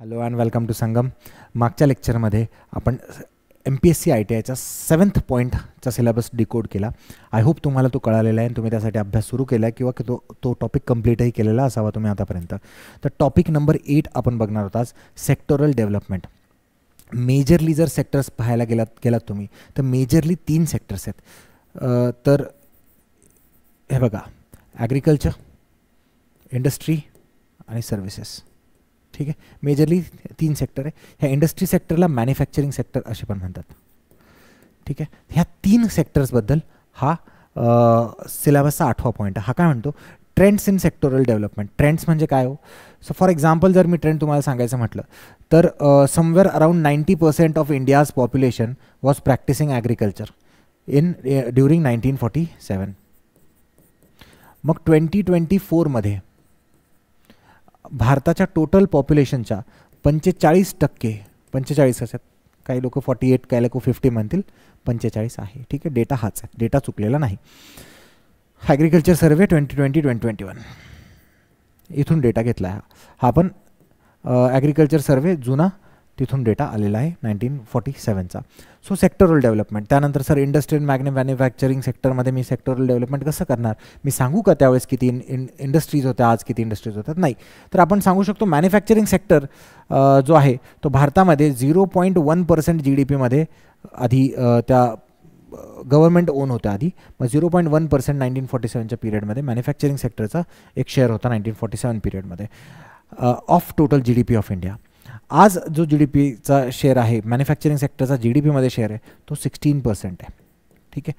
Hello and welcome to संगम. मागच्या लेक्चरमध्ये आपण MPSC ITIचा 7th पॉईंटचा सिलेबस डिकोड केला. आय होप तुम्हाला तो कळालेला आहे आणि तुम्ही त्यासाठी अभ्यास सुरू केला आहे किंवा तो टॉपिक कंप्लीटही केलेला असावा तुम्ही आतापर्यंत. तर टॉपिक नंबर 8 आपण बघणार आहोत आज, सेक्टोरल डेव्हलपमेंट. मेजरली जर सेक्टर्स पाहायला गेलात तुम्ही तर मेजरली 3 सेक्टर्स आहेत. तर हे बघा, ॲग्रिकल्चर, इंडस्ट्री आणि सर्व्हिसेस. ठीक आहे, मेजरली 3 सेक्टर आहे. ह्या इंडस्ट्री सेक्टरला मॅन्युफॅक्चरिंग सेक्टर असे पण म्हणतात. ठीक आहे, ह्या 3 सेक्टर्सबद्दल हा सिलेबसचा 8वा पॉईंट आहे. हा काय म्हणतो, trends in sectoral development. Trends म्हणजे काय हो? सो फॉर एक्झाम्पल जर मी ट्रेंड तुम्हाला सांगायचं म्हटलं तर somewhere around 90% of India's population was practicing agriculture during 1947. मग 2024मध्ये भारताच्या टोटल पॉप्युलेशनच्या 45%, 45 असतात, काही लोक 48, काही लोक 50 म्हणतील, 45 आहे. ठीक आहे, डेटा हाच आहे, डेटा चुकलेला नाही. ॲग्रिकल्चर सर्वे 2020-2021 इथून डेटा घेतला आहे. हा पण ॲग्रिकल्चर सर्वे जुना, तिथून डेटा आलेला आहे 1947चा. So sectoral development. त्यानंतर सर इंडस्ट्रियल मॅन्युफॅक्चरिंग सेक्टरमध्ये मी सेक्टरल डेव्हलपमेंट कसं करणार, मी सांगू का त्यावेळेस किती इंडस्ट्रीज होत्या, आज किती इंडस्ट्रीज होतात? नाही. तर आपण सांगू शकतो मॅन्युफॅक्चरिंग सेक्टर जो आहे तो भारतामध्ये 0.1% GDPमध्ये आधी त्या गव्हर्नमेंट ओन होता आधी. मग 0.1% 1947च्या पिरियडमध्ये मॅन्युफॅक्चरिंग सेक्टरचा एक शेअर होता 1947 पिरियडमध्ये of total GDP of India. आज जो GDPचा शेअर आहे, मॅन्युफॅक्चरिंग सेक्टरचा GDPमध्ये शेअर आहे, तो 16% आहे. ठीक आहे,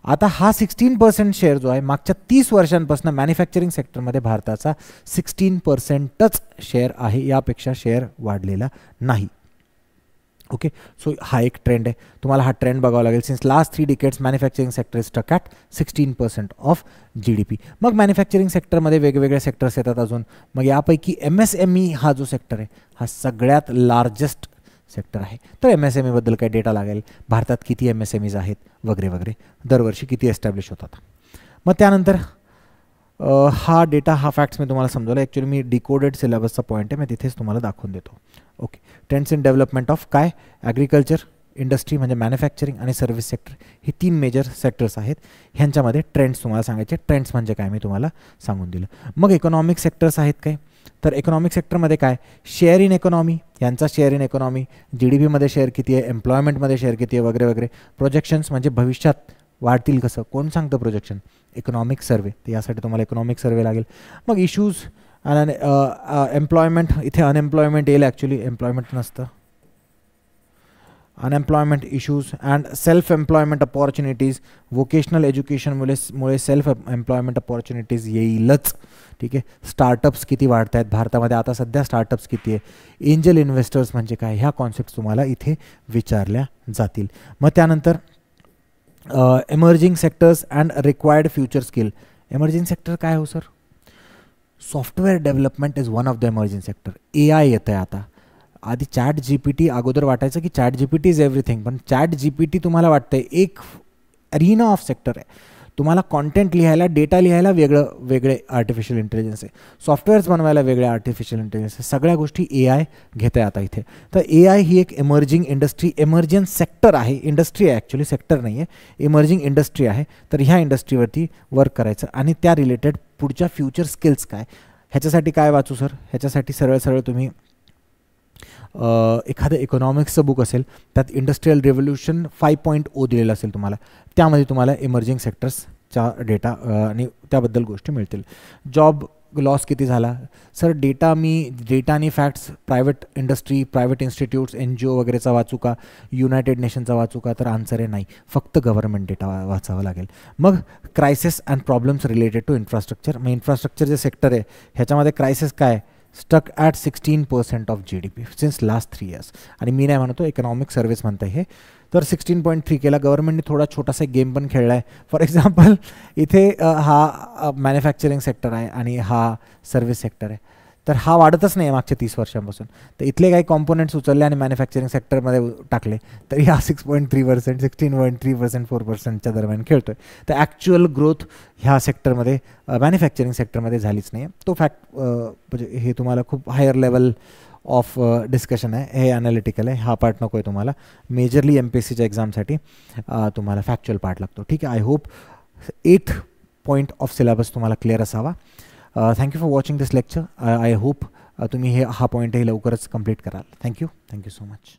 आता हा 16% शेअर जो आहे मागच्या 30 वर्षांपासून मॅन्युफॅक्चरिंग सेक्टरमध्ये भारताचा 16%च शेअर आहे, यापेक्षा शेअर वाढलेला नाही. ओके, सो हा एक ट्रेंड आहे, तुम्हाला हा ट्रेंड बघावा लागेल. Since last 3 decades manufacturing sector is stuck at 16% of GDP. मग मॅन्युफॅक्चरिंग सेक्टरमध्ये वेगवेगळे सेक्टर्स येतात अजून. मग यापैकी MSME हा जो सेक्टर आहे हा सगळ्यात लार्जेस्ट सेक्टर आहे. तर MSME बद्दल काही डेटा लागेल, भारतात किती MSMEs आहेत वगैरे वगैरे, दरवर्षी किती एस्टॅब्लिश होतात. मग त्यानंतर हा डेटा, हा फॅक्ट्स मी तुम्हाला समजवलं. ॲक्च्युली मी डिकोडेड सिलेबसचा पॉईंट आहे, मी तिथेच तुम्हाला दाखवून देतो. Okay, trends in development of काय, ॲग्रिकल्चर, इंडस्ट्री म्हणजे मॅन्युफॅक्चरिंग आणि सर्व्हिस सेक्टर, हे 3 मेजर सेक्टर्स आहेत. ह्यांच्यामध्ये ट्रेंड्स तुम्हाला सांगायचे. ट्रेंड्स म्हणजे काय मी तुम्हाला सांगून दिलं. मग इकॉनॉमिक सेक्टर्स आहेत काय, तर इकॉनॉमिक सेक्टरमध्ये काय, शेअर इन इकॉनॉमी, यांचा शेअर इन इकॉनॉमी, GDPमध्ये शेअर किती आहे, एम्प्लॉयमेंटमध्ये शेअर किती आहे वगैरे वगैरे. प्रोजेक्शन्स म्हणजे भविष्यात वाढतील कसं, कोण सांगतं प्रोजेक्शन, इकॉनॉमिक सर्वे. तर यासाठी तुम्हाला इकॉनॉमिक सर्वे लागेल. मग इश्यूज आणि एम्प्लॉयमेंट, इथे अनएम्प्लॉयमेंट येईल, ॲक्च्युली एम्प्लॉयमेंट नसतं, unemployment issues and self employment opportunities. Vocational एज्युकेशनमुळे सेल्फ एम्प्लॉयमेंट अपॉर्च्युनिटीज येईलच. ठीक आहे, स्टार्टअप्स किती वाढत आहेत भारतामध्ये, आता सध्या स्टार्टअप्स किती आहे, एंजल इन्व्हेस्टर्स म्हणजे काय, ह्या कॉन्सेप्ट तुम्हाला इथे विचारल्या जातील. मग त्यानंतर emerging sectors and required future skill. Emerging sector काय हो sir, software development is one of the emerging sector. AI येतं आहे आता. आधी ChatGPT अगोदर वाटायचं की ChatGPT इज एव्हरीथिंग, पण ChatGPT तुम्हाला वाटतंय एक अरिना ऑफ सेक्टर आहे. तुम्हाला कॉन्टेंट लिहायला, डेटा लिहायला वेगळे आर्टिफिशियल इंटेलिजन्स आहे, सॉफ्टवेअर्स बनवायला वेगळे आर्टिफिशियल इंटेलिजन्स आहे, सगळ्या गोष्टी AI घेत आहे आता इथे. तर AI ही एक एमर्जिंग इंडस्ट्री, एमर्जन्स सेक्टर आहे, इंडस्ट्री आहे ॲक्च्युली, सेक्टर नाही आहे, एमर्जिंग इंडस्ट्री आहे. तर ह्या इंडस्ट्रीवरती वर्क करायचं आणि त्या रिलेटेड पुढच्या फ्युचर स्किल्स काय, ह्याच्यासाठी काय वाचू सर, ह्याच्यासाठी सरळ तुम्ही एखादं इकॉनॉमिक्सचं बुक असेल, त्यात इंडस्ट्रियल रेव्होल्यूशन 5.0 दिलेलं असेल तुम्हाला, त्यामध्ये तुम्हाला एमर्जिंग सेक्टर्सचा डेटा आणि त्याबद्दल गोष्टी मिळतील. जॉब लॉस किती झाला सर, डेटा आणि facts private industry, private institutes, NGO वगैरेचा वाचू का, युनायटेड नेशनचा वाचू का, तर आन्सर आहे नाही, फक्त गव्हर्नमेंट डेटा वाचावा लागेल. मग crisis and problems related to infrastructure. मग इन्फ्रास्ट्रक्चर जे सेक्टर आहे ह्याच्यामध्ये क्रायसिस काय, stuck at 16% of GDP since last 3 years. आणि मी नाही म्हणतो, इकॉनॉमिक सर्व्हिस म्हणतं हे. तर 16.3 केला. गव्हर्नमेंटने थोडा छोटासा गेम पण खेळला आहे. फॉर एक्झाम्पल इथे हा मॅन्युफॅक्चरिंग सेक्टर आहे आणि हा सर्व्हिस सेक्टर आहे, तर हा वाढतच नाही मागच्या 30 वर्षांपासून. तर इथले काही कॉम्पोनंट्स उचलले आणि मॅन्युफॅक्चरिंग सेक्टरमध्ये टाकले, तर हा 6.3%, 16.3%, 4%च्या दरम्यान खेळतोय. तर ॲक्च्युअल ग्रोथ ह्या सेक्टरमध्ये, मॅन्युफॅक्चरिंग सेक्टरमध्ये झालीच नाही. तो फॅक्ट म्हणजे हे तुम्हाला खूप हायर लेवल ऑफ डिस्कशन आहे, हे ॲनालिटिकल आहे, हा पार्ट नको आहे तुम्हाला. मेजरली MPSCच्या एक्झामसाठी तुम्हाला फॅक्च्युअल पार्ट लागतो. ठीक आहे. I hope 8 point of syllabus तुम्हाला क्लिअर असावा. Thank you for watching this lecture. I hope तुम्ही हा पॉईंटही लवकरच कंप्लीट कराल. Thank you so much.